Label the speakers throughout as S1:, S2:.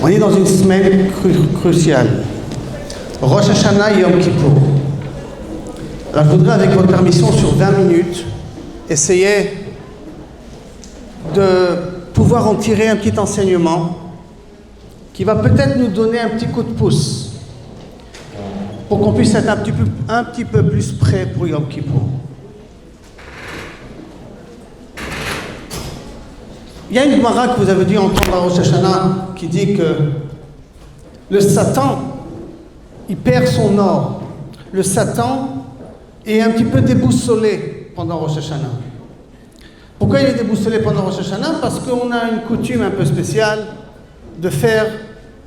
S1: On est dans une semaine cruciale. Rosh Hashanah et Yom Kippour. Alors je voudrais, avec votre permission, sur 20 minutes, essayer de pouvoir en tirer un petit enseignement qui va peut-être nous donner un petit coup de pouce pour qu'on puisse être un petit peu plus prêt pour Yom Kippour. Il y a une Gemara que vous avez dû entendre à Rosh Hashanah qui dit que le Satan, il perd son or. Le Satan est un petit peu déboussolé pendant Rosh Hashanah. Pourquoi il est déboussolé pendant Rosh Hashanah? Parce qu'on a une coutume un peu spéciale de faire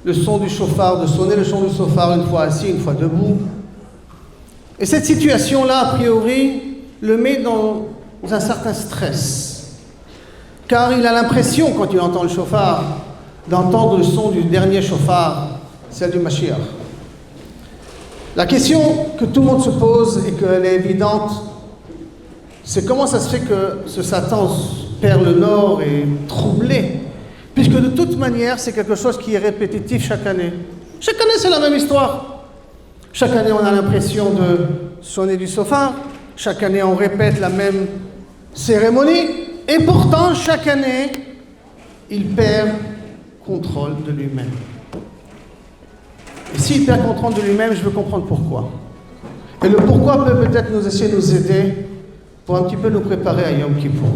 S1: le son du shofar, de sonner le son du shofar une fois assis, une fois debout. Et cette situation-là, a priori, le met dans un certain stress. Car il a l'impression, quand il entend le shofar, d'entendre le son du dernier shofar, celle du Mashiach. La question que tout le monde se pose et qu'elle est évidente, c'est comment ça se fait que ce Satan perd le nord et est troublé, puisque de toute manière, c'est quelque chose qui est répétitif chaque année. Chaque année, c'est la même histoire. Chaque année, on a l'impression de sonner du shofar. Chaque année, on répète la même cérémonie. Et pourtant, chaque année, il perd contrôle de lui-même. Et s'il perd contrôle de lui-même, je veux comprendre pourquoi. Et le pourquoi peut peut-être nous essayer de nous aider pour un petit peu nous préparer à Yom Kippour.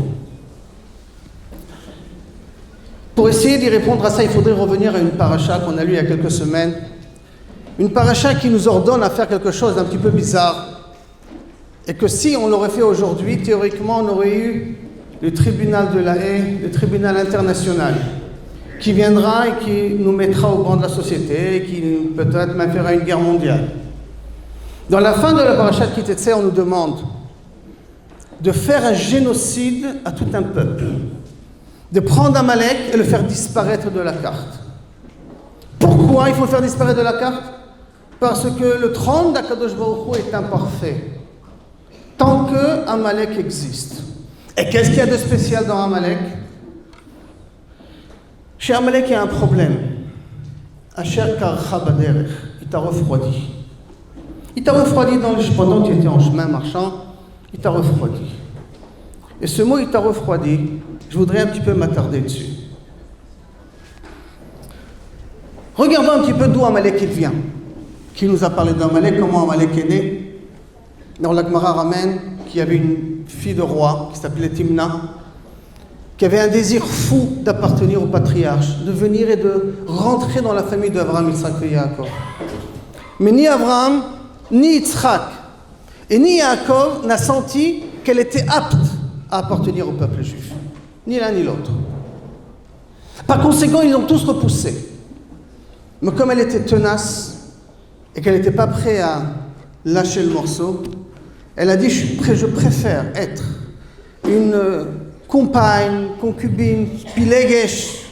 S1: Pour essayer d'y répondre à ça, il faudrait revenir à une paracha qu'on a lue il y a quelques semaines. Une paracha qui nous ordonne à faire quelque chose d'un petit peu bizarre. Et que si on l'aurait fait aujourd'hui, théoriquement, on aurait eu le tribunal de la Haye, le tribunal international, qui viendra et qui nous mettra au banc de la société et qui peut-être même fera une guerre mondiale. Dans la fin de la parashat Ki Tetzeh, on nous demande de faire un génocide à tout un peuple, de prendre Amalek et le faire disparaître de la carte. Pourquoi il faut le faire disparaître de la carte? Parce que le trône d'Akadosh Baruch Hu est imparfait, tant que Amalek existe. Et qu'est-ce qu'il y a de spécial dans Amalek? Chez Amalek, il y a un problème. Asher karcha baderech, il t'a refroidi. Il t'a refroidi pendant que tu étais en chemin marchant, il t'a refroidi. Et ce mot, il t'a refroidi, je voudrais un petit peu m'attarder dessus. Regardons un petit peu d'où Amalek il vient. Qui nous a parlé d'Amalek, comment Amalek est né? Dans la Gemara ramène qu'il y avait une fille de roi qui s'appelait Timna, qui avait un désir fou d'appartenir au patriarche, de venir et de rentrer dans la famille d'Abraham, Yitzhak et Yaakov. Mais ni Abraham, ni Yitzhak, et ni Yaakov n'a senti qu'elle était apte à appartenir au peuple juif. Ni l'un ni l'autre. Par conséquent, ils l'ont tous repoussée. Mais comme elle était tenace et qu'elle n'était pas prête à lâcher le morceau, elle a dit, je préfère être une compagne, concubine, pilegesh,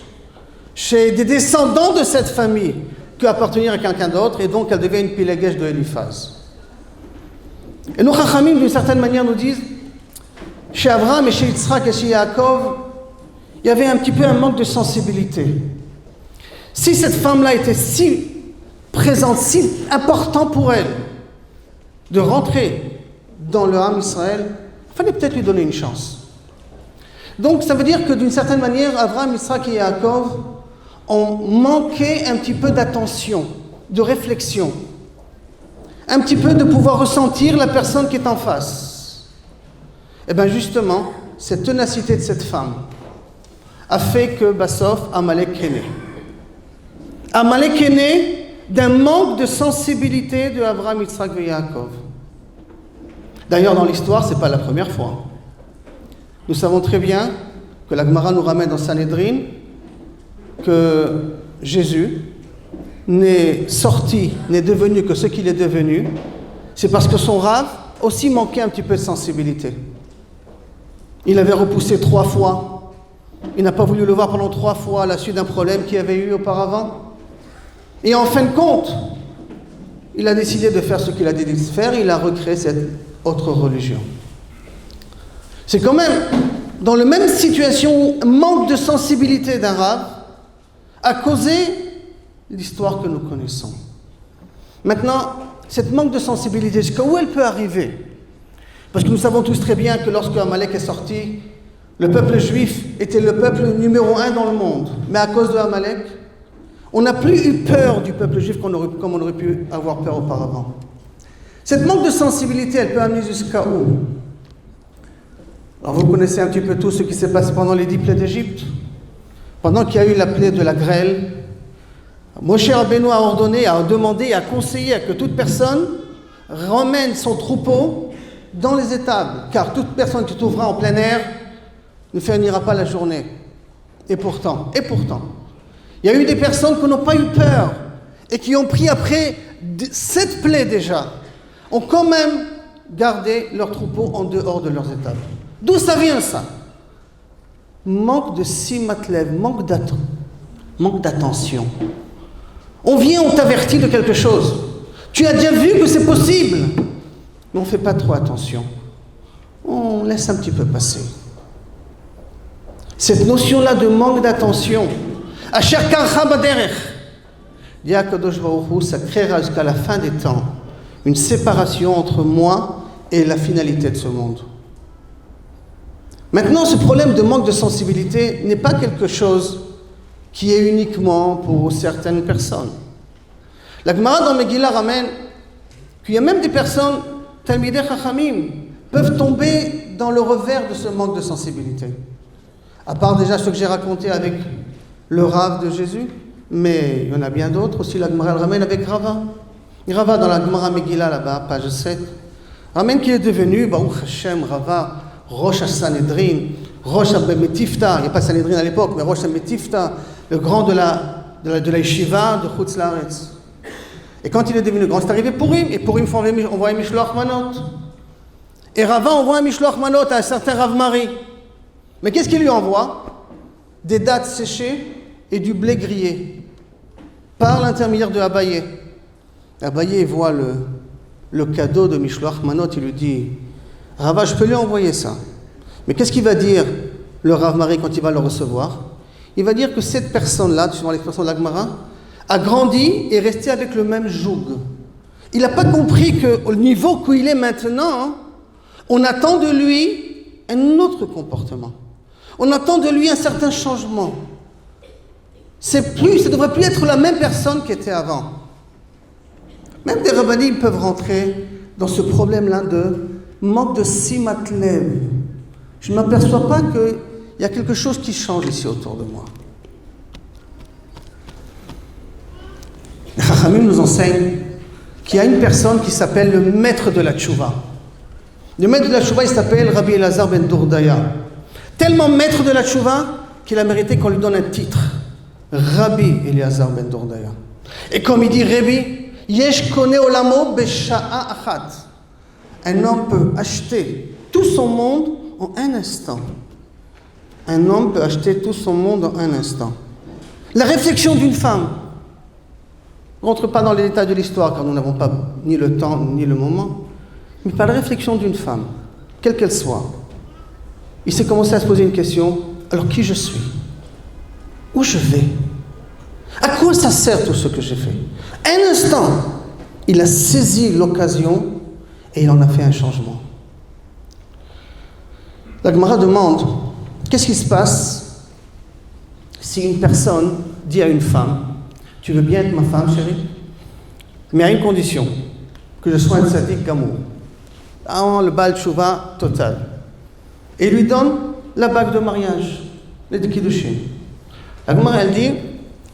S1: chez des descendants de cette famille, qu'appartenir à quelqu'un d'autre, et donc elle devient une pilegesh de Eliphaz. Et nos chachamim, d'une certaine manière, nous disent, chez Abraham et chez Yitzhak et chez Yaakov, il y avait un petit peu un manque de sensibilité. Si cette femme-là était si présente, si importante pour elle, de rentrer dans le Ham Israël, il fallait peut-être lui donner une chance. Donc ça veut dire que d'une certaine manière, Abraham, Yitzhak et Yaakov ont manqué un petit peu d'attention, de réflexion, un petit peu de pouvoir ressentir la personne qui est en face. Et bien justement, cette ténacité de cette femme a fait que Bassof, Amalek est né. Amalek est né d'un manque de sensibilité de Abraham, Yitzhak et Yaakov. D'ailleurs, dans l'histoire, ce n'est pas la première fois. Nous savons très bien que la Gemara nous ramène dans Sanhedrin que Jésus n'est devenu que ce qu'il est devenu, c'est parce que son Rav aussi manquait un petit peu de sensibilité. Il avait repoussé 3 fois. Il n'a pas voulu le voir pendant 3 fois à la suite d'un problème qu'il avait eu auparavant. Et en fin de compte, il a décidé de faire ce qu'il a décidé de faire, il a recréé cette autre religion. C'est quand même dans la même situation où manque de sensibilité d'un Rav a causé l'histoire que nous connaissons. Maintenant, cette manque de sensibilité, jusqu'à où elle peut arriver? Parce que nous savons tous très bien que lorsque Amalek est sorti, le peuple juif était le peuple numéro 1 dans le monde. Mais à cause de Amalek, on n'a plus eu peur du peuple juif comme on aurait pu avoir peur auparavant. Cette manque de sensibilité, elle peut amener jusqu'à où? Alors vous connaissez un petit peu tout ce qui s'est passé pendant les 10 plaies d'Égypte. Pendant qu'il y a eu la plaie de la grêle, Moshe Rabbeinu a ordonné, a demandé, a conseillé à que toute personne ramène son troupeau dans les étables, car toute personne qui trouvera en plein air ne finira pas la journée. Et pourtant, il y a eu des personnes qui n'ont pas eu peur et qui ont pris après 7 plaies déjà, ont quand même gardé leur troupeau en dehors de leurs étables. D'où ça vient ça? Manque de simatlev, manque d'attention. On vient, on t'avertit de quelque chose. Tu as déjà vu que c'est possible, mais on ne fait pas trop attention. On laisse un petit peu passer. Cette notion-là de manque d'attention, Asher karcha baderech, dit Akadosh Baruch Hu, ça créera jusqu'à la fin des temps une séparation entre moi et la finalité de ce monde. Maintenant, ce problème de manque de sensibilité n'est pas quelque chose qui est uniquement pour certaines personnes. La Gemara dans Megillah ramène qu'il y a même des personnes, Talmidei Chachamim, peuvent tomber dans le revers de ce manque de sensibilité. À part déjà ce que j'ai raconté avec le Rav de Jésus, mais il y en a bien d'autres aussi. La Gemara ramène avec Rava. Rava dans la Gemara Megillah là-bas, page 7, ramène qu'il est devenu, Baruch Hashem, Rava, Rosh HaSanhedrin, Rosh HaMetifta, il n'y a pas Sanhedrin à l'époque, mais Rosh HaMetifta, le grand de la Yeshiva de Chutz Laaretz. Et quand il est devenu grand, c'est arrivé Purim, et Purim envoie un Mishloach Manot. Et Rava envoie un Mishloach Manot à un certain Rav Mari. Mais qu'est-ce qu'il lui envoie? Des dattes séchées et du blé grillé, par l'intermédiaire de Abaye. Abaye voit le cadeau de Mishloach Manot, il lui dit: Rava, je peux lui envoyer ça. Mais qu'est-ce qu'il va dire le Rav Mari quand il va le recevoir? Il va dire que cette personne-là, suivant l'expression de la Gemara, a grandi et est resté avec le même joug. Il n'a pas compris qu'au niveau où il est maintenant, on attend de lui un autre comportement. On attend de lui un certain changement. Ça ne devrait plus être la même personne qui était avant. Même des rabbinim peuvent rentrer dans ce problème-là de manque de simatlev. Je ne m'aperçois pas qu'il y a quelque chose qui change ici autour de moi. Les Chachamim nous enseignent qu'il y a une personne qui s'appelle le maître de la tchouva. Le maître de la tchouva, il s'appelle Rabbi Elazar ben Dourdaya. Tellement maître de la tchouva qu'il a mérité qu'on lui donne un titre. Rabbi Elazar ben Dourdaya. Et comme il dit Rabbi, Yesh kone olamo besha'a achat. Un homme peut acheter tout son monde en un instant. Un homme peut acheter tout son monde en un instant. La réflexion d'une femme. On ne rentre pas dans les détails de l'histoire car nous n'avons pas ni le temps ni le moment. Mais par la réflexion d'une femme, quelle qu'elle soit, il s'est commencé à se poser une question. Alors qui je suis? Où je vais? À quoi ça sert tout ce que j'ai fait? Un instant, il a saisi l'occasion et il en a fait un changement. La Gemara demande, qu'est-ce qui se passe si une personne dit à une femme: tu veux bien être ma femme, chérie, mais à une condition, que je sois un tzaddik gamour. Ah, le Baal Tshuva total. Et il lui donne la bague de mariage, les Kiddushin. La Gemara, elle dit,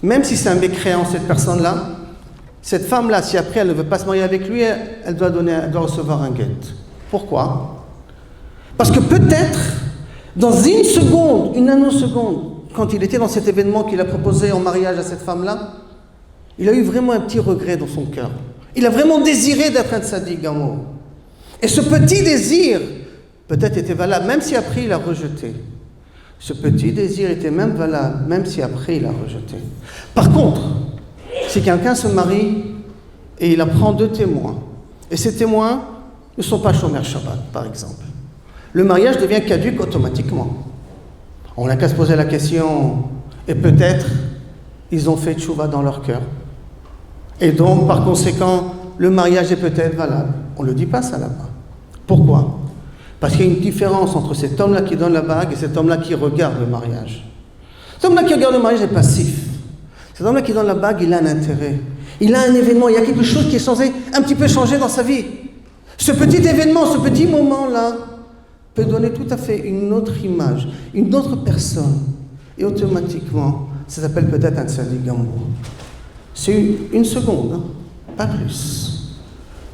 S1: même si c'est un mécréant, cette personne-là, cette femme-là, si après elle ne veut pas se marier avec lui, elle doit recevoir un guet. Pourquoi? Parce que peut-être, dans une seconde, une nanoseconde, quand il était dans cet événement qu'il a proposé en mariage à cette femme-là, il a eu vraiment un petit regret dans son cœur. Il a vraiment désiré d'être un tzaddik gamour. Et ce petit désir, peut-être était valable, même si après il a rejeté. Ce petit désir était même valable, même si après il a rejeté. Par contre, si quelqu'un se marie et il apprend 2 témoins, et ces témoins ne sont pas Shomer Shabbat, par exemple, le mariage devient caduc automatiquement. On n'a qu'à se poser la question, et peut-être ils ont fait tchouva dans leur cœur. Et donc, par conséquent, le mariage est peut-être valable. On ne le dit pas ça là-bas. Pourquoi? Parce qu'il y a une différence entre cet homme-là qui donne la bague et cet homme-là qui regarde le mariage. Cet homme-là qui regarde le mariage est passif. Cet homme-là qui donne la bague, il a un intérêt. Il a un événement, il y a quelque chose qui est censé un petit peu changer dans sa vie. Ce petit événement, ce petit moment-là, peut donner tout à fait une autre image, une autre personne. Et automatiquement, ça s'appelle peut-être un tzaddik gamour. C'est une seconde, hein, pas plus.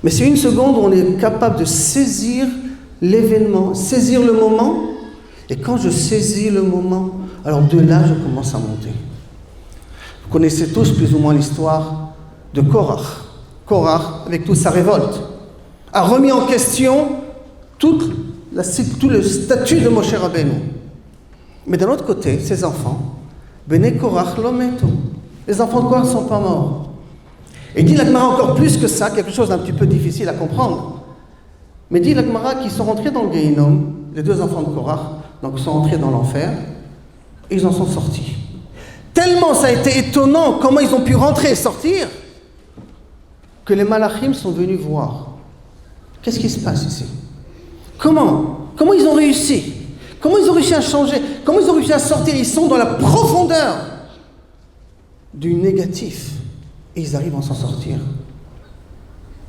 S1: Mais c'est une seconde où on est capable de saisir l'événement, saisir le moment. Et quand je saisis le moment, alors de là, je commence à monter. Vous connaissez tous plus ou moins l'histoire de Korach. Korach, avec toute sa révolte, a remis en question tout le statut de Moshe Rabbeinu. Mais d'un autre côté, ses enfants, Bnei Korach lo metu. Les enfants de Korach ne sont pas morts. Et dit la Gemara encore plus que ça, quelque chose d'un petit peu difficile à comprendre. Mais dit la Gemara qu'ils sont rentrés dans le Gehinnom, les deux enfants de Korach, donc ils sont rentrés dans l'enfer, et ils en sont sortis. Tellement ça a été étonnant comment ils ont pu rentrer et sortir, que les malachim sont venus voir. Qu'est-ce qui se passe ici? Comment ils ont réussi? Comment ils ont réussi à changer? Comment ils ont réussi à sortir? Ils sont dans la profondeur du négatif. Et ils arrivent à s'en sortir.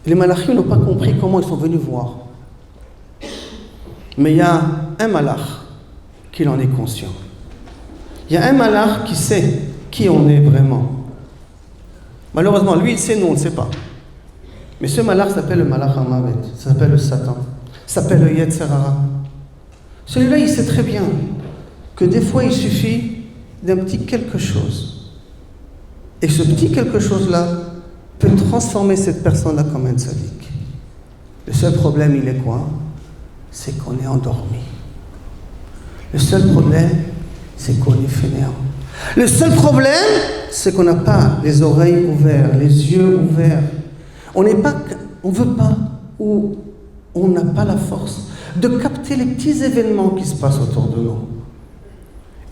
S1: Les malachim n'ont pas compris comment ils sont venus voir. Mais il y a un malach qui en est conscient. Il y a un malach qui sait qui on est vraiment. Malheureusement, lui il sait, nous on ne sait pas. Mais ce malach s'appelle le malach Hamavet, ça s'appelle le Satan, ça s'appelle le Yetzer Hara. Celui-là, il sait très bien que des fois, il suffit d'un petit quelque chose. Et ce petit quelque chose-là peut transformer cette personne-là comme un tzaddik. Le seul problème, il est quoi? C'est qu'on est endormi. Le seul problème, c'est qu'on est fainéant. Le seul problème, c'est qu'on n'a pas les oreilles ouvertes, les yeux ouverts. On veut pas, ou on n'a pas la force de capter les petits événements qui se passent autour de nous.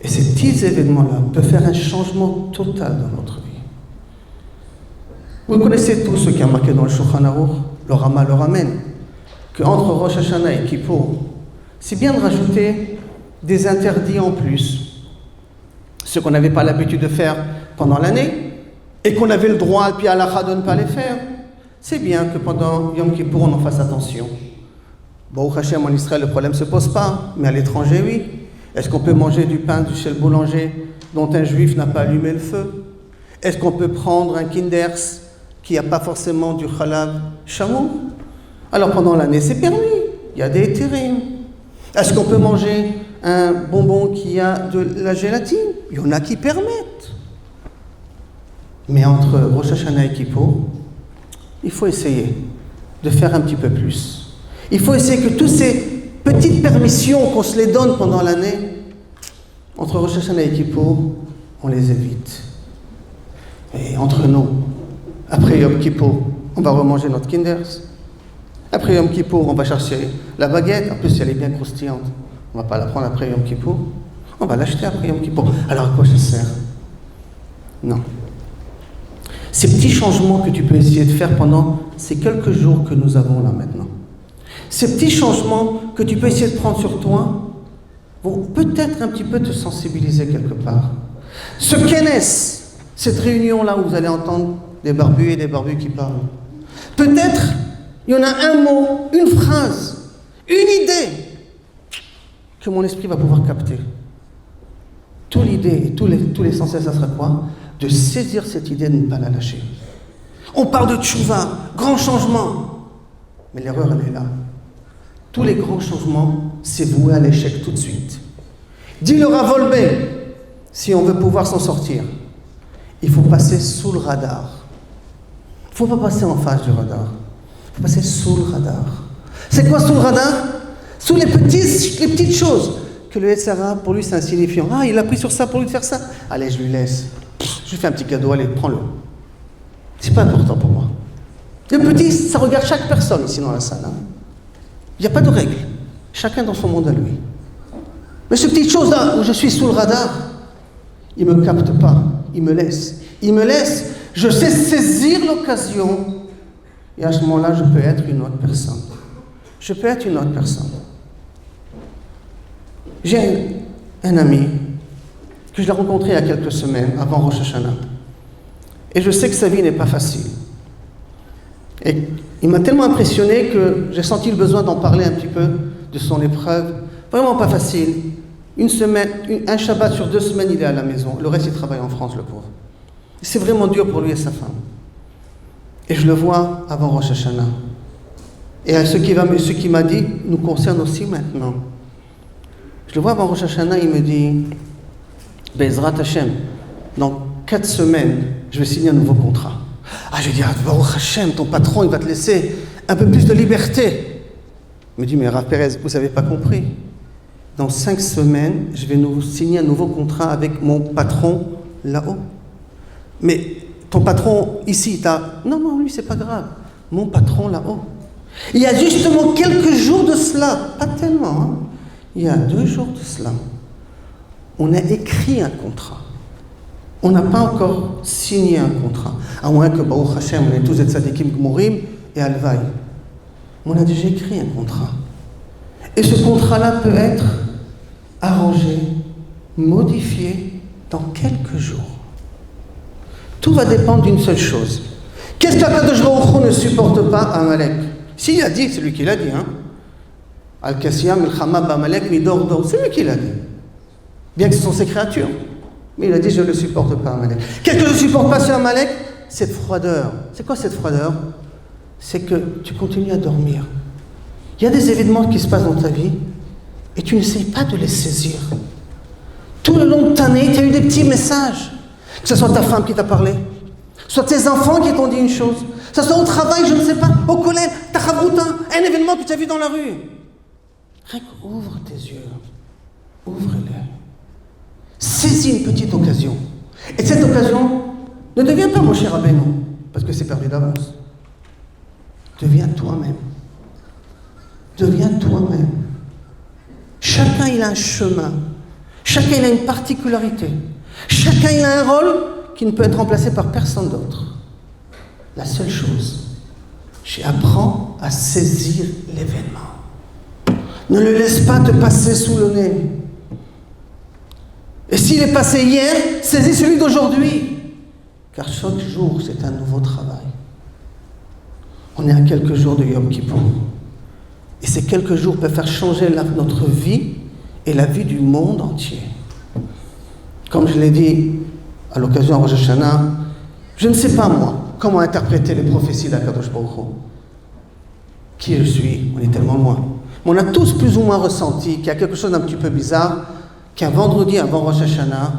S1: Et ces petits événements-là peuvent faire un changement total dans notre vie. Vous connaissez tous ce qui a marqué dans le Shulchan Aruch, le Rama le ramène, qu'entre Rosh Hashanah et Kippour, c'est bien de rajouter des interdits en plus, ce qu'on n'avait pas l'habitude de faire pendant l'année, et qu'on avait le droit, puis à l'Alakha de ne pas les faire. C'est bien que pendant Yom Kippour, on en fasse attention. Baruch Hashem, en Israël, le problème ne se pose pas, mais à l'étranger, oui. Est-ce qu'on peut manger du pain chez le boulanger dont un juif n'a pas allumé le feu? Est-ce qu'on peut prendre un Kinders qui n'a pas forcément du Chalav Chamou? Alors pendant l'année, c'est permis. Il y a des hétérim. Est-ce qu'on peut manger un bonbon qui a de la gélatine? Il y en a qui permettent. Mais entre Rosh Hashanah et Kippour, il faut essayer de faire un petit peu plus. Il faut essayer que toutes ces petites permissions qu'on se les donne pendant l'année, entre Rosh Hashanah et Kippour, on les évite. Et entre nous, après Yom Kippour, on va remanger notre Kinders. Après Yom Kippour, on va chercher la baguette. En plus, elle est bien croustillante. On ne va pas la prendre après Yom Kippour. On va l'acheter après Yom Kippour. Alors à quoi ça sert? Non. Ces petits changements que tu peux essayer de faire pendant ces quelques jours que nous avons là maintenant. Ces petits changements que tu peux essayer de prendre sur toi vont peut-être un petit peu te sensibiliser quelque part. Ce qu'est-ce, cette réunion-là où vous allez entendre des barbus et des barbus qui parlent. Peut-être, il y en a un mot, une phrase, une idée que mon esprit va pouvoir capter. Toute l'idée et tout l'essentiel, ça sera quoi? De saisir cette idée et de ne pas la lâcher. On parle de tchouva, grand changement. Mais l'erreur, elle est là. Tous les grands changements, c'est voué à l'échec tout de suite. Dit le Rav Wolbe, si on veut pouvoir s'en sortir, il faut passer sous le radar. Il ne faut pas passer en face du radar. Il faut passer sous le radar. C'est quoi sous le radar? Sous les petites choses que le Yetzer Hara, pour lui, c'est insignifiant. Ah, il a pris sur ça pour lui de faire ça. Allez, je lui laisse. Je lui fais un petit cadeau, allez, prends-le. C'est pas important pour moi. Le petit, ça regarde chaque personne ici dans la salle. Hein. Il n'y a pas de règle. Chacun dans son monde à lui. Mais ces petites choses-là, où je suis sous le radar, il ne me capte pas. Il me laisse. Il me laisse Je sais saisir l'occasion. Et à ce moment-là, je peux être une autre personne. Je peux être une autre personne. J'ai un ami que je l'ai rencontré il y a quelques semaines, avant Rosh Hashanah. Et je sais que sa vie n'est pas facile. Et il m'a tellement impressionné que j'ai senti le besoin d'en parler un petit peu de son épreuve. Vraiment pas facile. Une semaine, un Shabbat sur 2 semaines, il est à la maison. Le reste, il travaille en France, le pauvre. C'est vraiment dur pour lui et sa femme. Et je le vois avant Rosh Hashanah. Et ce qui m'a dit nous concerne aussi maintenant. Je le vois avant Rosh Hashanah, il me dit Be'ezrat Hashem, dans 4 semaines, je vais signer un nouveau contrat. Ah, je vais dire, Baruch Hashem, ton patron, il va te laisser un peu plus de liberté. Il me dit, mais Rav Perez, vous n'avez pas compris. Dans 5 semaines, je vais nous signer un nouveau contrat avec mon patron là-haut. Mais ton patron ici, non, lui, c'est pas grave. Mon patron là-haut. Il y a justement quelques jours de cela, pas tellement, hein. Il y a 2 jours de cela, on a écrit un contrat. On n'a pas encore signé un contrat. À moins que, Baruch Hashem, on est tous des tzadikim gmorim et alvaï. On a déjà écrit un contrat. Et ce contrat-là peut être arrangé, modifié dans quelques jours. Tout va dépendre d'une seule chose. Qu'est-ce qu'Akadosh Baruch Hu ne supporte pas à Amalek? S'il a dit, c'est lui qui l'a dit, hein. Al-Kasiyam, Al-Khama, Ba'amalek, Midor, Dor, c'est lui qui l'a dit. Bien que ce sont ses créatures. Mais il a dit, je ne le supporte pas, Amalek. Qu'est-ce que je ne supporte pas sur Amalek? Cette froideur. C'est quoi cette froideur? C'est que tu continues à dormir. Il y a des événements qui se passent dans ta vie et tu n'essayes pas de les saisir. Tout le long de ta année, tu as eu des petits messages. Que ce soit ta femme qui t'a parlé, soit tes enfants qui t'ont dit une chose, que ce soit au travail, je ne sais pas, au collège, ta chavrouta, un événement que tu as vu dans la rue. Rien qu'ouvre tes yeux, ouvre-les. Saisis une petite occasion. Et cette occasion ne devient pas mon cher Rabbeinu, parce que c'est perdu d'avance. Deviens toi-même. Deviens toi-même. Chacun il a un chemin. Chacun il a une particularité. Chacun il a un rôle qui ne peut être remplacé par personne d'autre. La seule chose, apprends à saisir l'événement. Ne le laisse pas te passer sous le nez. Et s'il est passé hier, saisis celui d'aujourd'hui. Car chaque jour, c'est un nouveau travail. On est à quelques jours de Yom Kippour. Et ces quelques jours peuvent faire changer notre vie et la vie du monde entier. Comme je l'ai dit à l'occasion de Rosh Hashanah, je ne sais pas moi comment interpréter les prophéties d'Akadosh Baruch Hu. Qui je suis, on est tellement loin. Mais on a tous plus ou moins ressenti qu'il y a quelque chose d'un petit peu bizarre, qu'un vendredi avant Rosh Hashanah,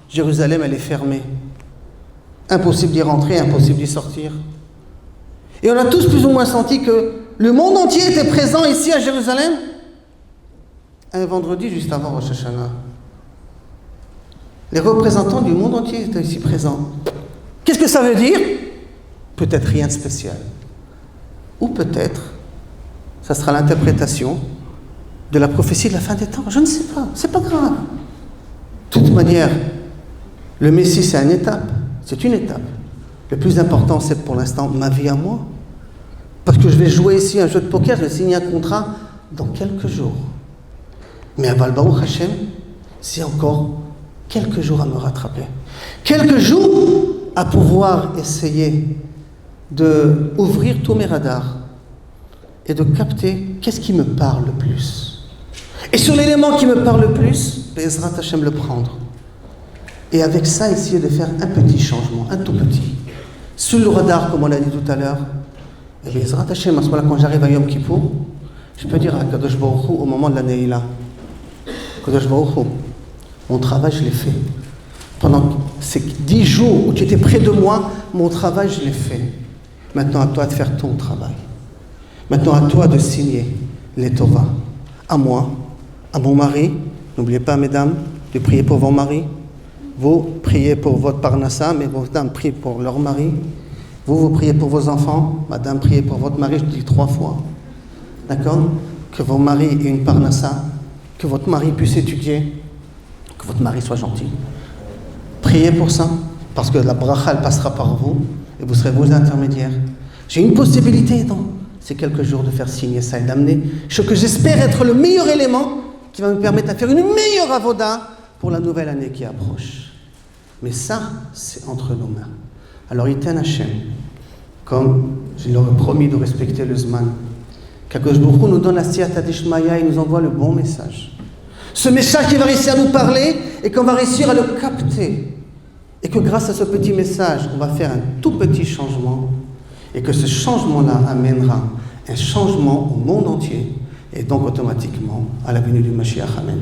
S1: Jérusalem elle est fermée. Impossible d'y rentrer, impossible d'y sortir. Et on a tous plus ou moins senti que le monde entier était présent ici à Jérusalem un vendredi juste avant Rosh Hashanah. Les représentants du monde entier étaient ici présents. Qu'est-ce que ça veut dire? Peut-être rien de spécial. Ou peut-être, ça sera l'interprétation de la prophétie de la fin des temps. Je ne sais pas, c'est pas grave. De toute manière, le Messie c'est une étape. C'est une étape. Le plus important, c'est pour l'instant ma vie à moi. Parce que je vais jouer ici un jeu de poker, je vais signer un contrat dans quelques jours. Mais à Baruch Hashem, c'est encore quelques jours à me rattraper. Quelques jours à pouvoir essayer d'ouvrir tous mes radars et de capter qu'est-ce qui me parle le plus. Et sur l'élément qui me parle le plus, Be'ezrat Hashem le prendre. Et avec ça, essayer de faire un petit changement, un tout petit. Sur le radar, comme on l'a dit tout à l'heure, et Be'ezrat Hashem, à ce moment-là, quand j'arrive à Yom Kippour, je peux dire à Kadosh Baruch Hu au moment de la Neila, Kadosh Baruch Hu, mon travail, je l'ai fait. Pendant ces 10 jours où tu étais près de moi, mon travail, je l'ai fait. Maintenant, à toi de faire ton travail. Maintenant, à toi de signer les Torahs. À moi, à mon mari. N'oubliez pas, mesdames, de prier pour vos maris. Vous priez pour votre parnassa, mais vos dames prient pour leur mari. Vous priez pour vos enfants. Madame, priez pour votre mari, je dis 3 fois. D'accord? Que vos maris aient une parnassa. Que votre mari puisse étudier. Que votre mari soit gentil. Priez pour ça. parce que la bracha elle passera par vous et vous serez vos intermédiaires. J'ai une possibilité dans ces quelques jours de faire signer ça et d'amener ce que j'espère être le meilleur élément qui va me permettre de faire une meilleure avoda pour la nouvelle année qui approche. Mais ça, c'est entre nos mains. Alors, Iten Hashem, comme je leur ai promis de respecter le Zman, qu'Akadosh Baruch Hu nous donne la Siyata Dishmaya et nous envoie le bon message. Ce message qui va réussir à nous parler et qu'on va réussir à le capter. Et que grâce à ce petit message, on va faire un tout petit changement. Et que ce changement-là amènera un changement au monde entier. Et donc automatiquement à la venue du Mashiach. Amen.